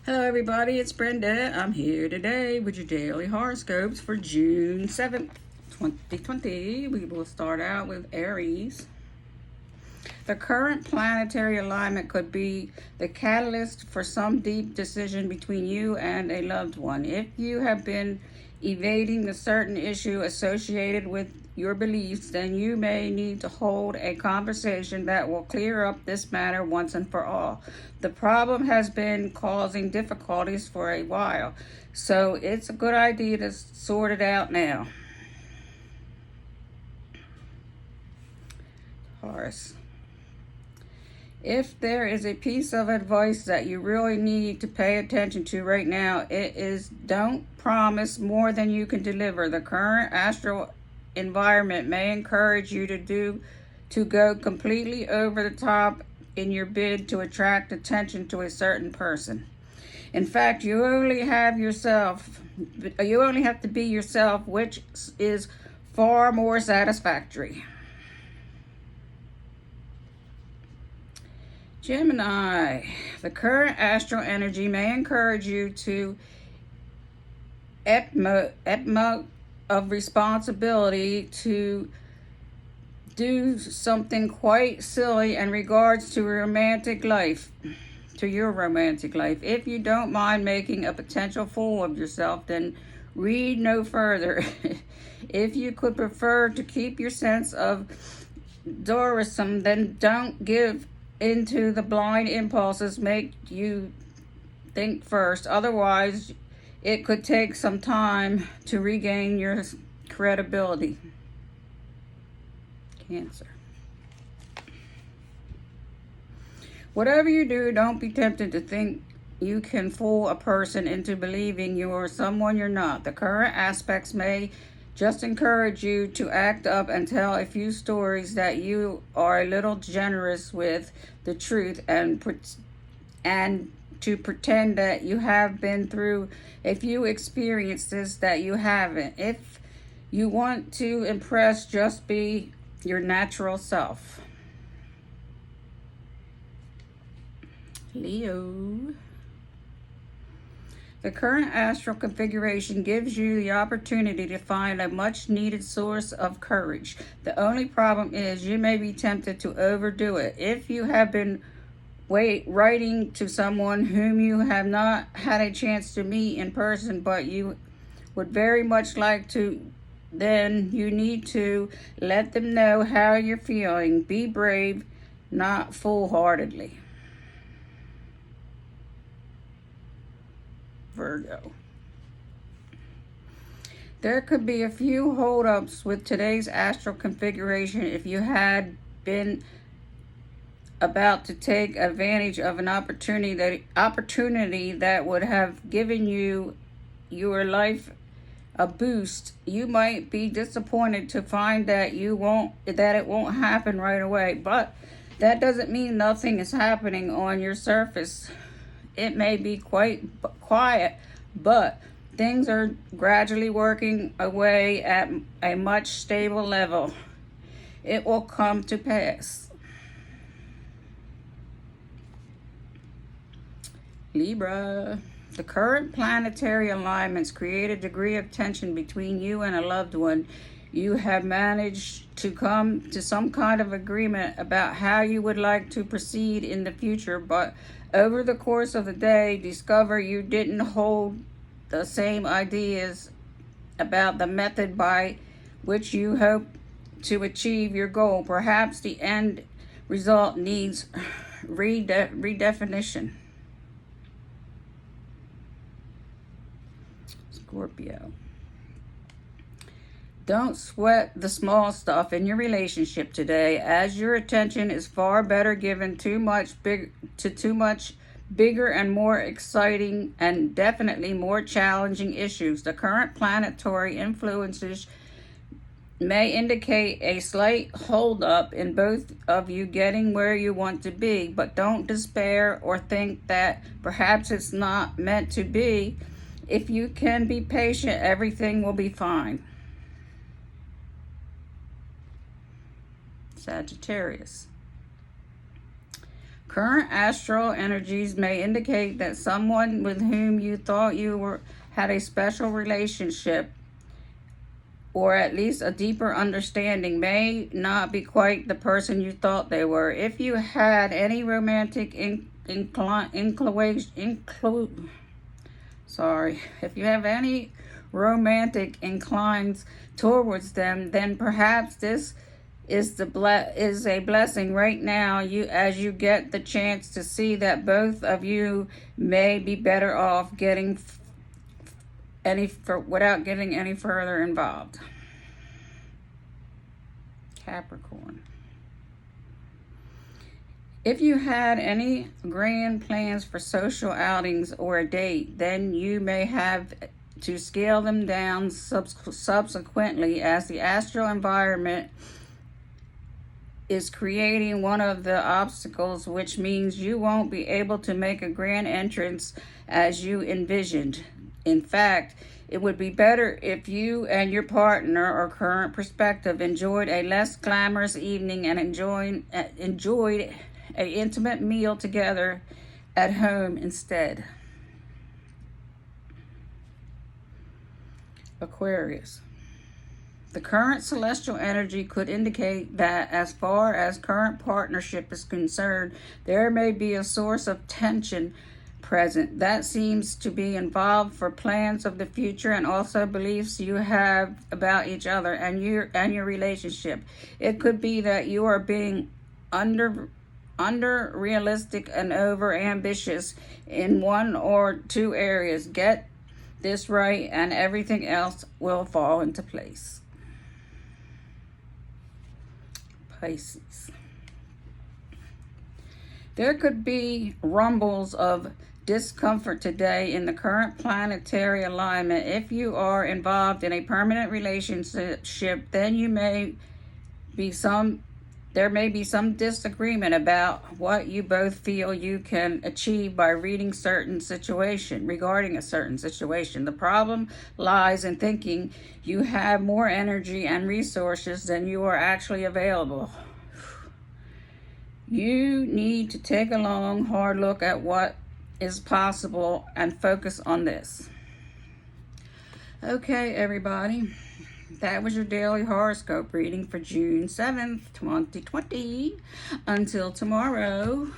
Hello everybody, it's Brenda. I'm here today with your daily horoscopes for June 7th, 2020. We will start out with Aries. The current planetary alignment could be the catalyst for some deep decision between you and a loved one. If you have been evading a certain issue associated with your beliefs, then you may need to hold a conversation that will clear up this matter once and for all. The problem has been causing difficulties for a while, so it's a good idea to sort it out now. Taurus. If there is a piece of advice that you really need to pay attention to right now, it is don't promise more than you can deliver. The current astral environment may encourage you to go completely over the top in your bid to attract attention to a certain person. In fact, you only have to be yourself, which is far more satisfactory. Gemini, the current astral energy may encourage you to utmost of responsibility to do something quite silly in regards to your romantic life. If you don't mind making a potential fool of yourself, then read no further. If you could prefer to keep your sense of Dorism, then don't give into the blind impulses make you think first. Otherwise, it could take some time to regain your credibility. Cancer. Whatever you do, don't be tempted to think you can fool a person into believing you are someone you're not. The current aspects may just encourage you to act up and tell a few stories that you are a little generous with the truth and to pretend that you have been through a few experiences that you haven't. If you want to impress, just be your natural self. Leo. The current astral configuration gives you the opportunity to find a much needed source of courage. The only problem is you may be tempted to overdo it. If you have been writing to someone whom you have not had a chance to meet in person, but you would very much like to, then you need to let them know how you're feeling. Be brave, not foolhardily. Virgo. There could be a few holdups with today's astral configuration if you had been about to take advantage of an opportunity that would have given you your life a boost. You might be disappointed to find that it won't happen right away, but that doesn't mean nothing is happening on your surface. It may be quite quiet, but things are gradually working away at a much stable level. It will come to pass. Libra. The current planetary alignments create a degree of tension between you and a loved one. You have managed to come to some kind of agreement about how you would like to proceed in the future, but over the course of the day, discover you didn't hold the same ideas about the method by which you hope to achieve your goal. Perhaps the end result needs redefinition. Scorpio. Don't sweat the small stuff in your relationship today, as your attention is far better given too much bigger and more exciting and definitely more challenging issues. The current planetary influences may indicate a slight holdup in both of you getting where you want to be, but don't despair or think that perhaps it's not meant to be. If you can be patient, everything will be fine. Sagittarius. Current astral energies may indicate that someone with whom you thought you had a special relationship, or at least a deeper understanding, may not be quite the person you thought they were. If you had any romantic if you have any romantic inclines towards them, then perhaps this is a blessing right now, as you get the chance to see that both of you may be better off without getting any further involved. Capricorn. If you had any grand plans for social outings or a date, then you may have to scale them down subsequently, as the astral environment is creating one of the obstacles, which means you won't be able to make a grand entrance as you envisioned. In fact, it would be better if you and your partner or current prospective enjoyed a less glamorous evening and enjoyed an intimate meal together at home instead. Aquarius. The current celestial energy could indicate that, as far as current partnership is concerned, there may be a source of tension present that seems to be involved for plans of the future, and also beliefs you have about each other and your relationship. It could be that you are being under realistic and over ambitious in one or two areas. Get this right and everything else will fall into place. Pisces. There could be rumbles of discomfort today in the current planetary alignment. If you are involved in a permanent relationship, then there may be some disagreement about what you both feel you can achieve by regarding a certain situation. The problem lies in thinking you have more energy and resources than you are actually available. You need to take a long, hard look at what is possible and focus on this. Okay, everybody. That was your daily horoscope reading for June 7th, 2020. Until tomorrow.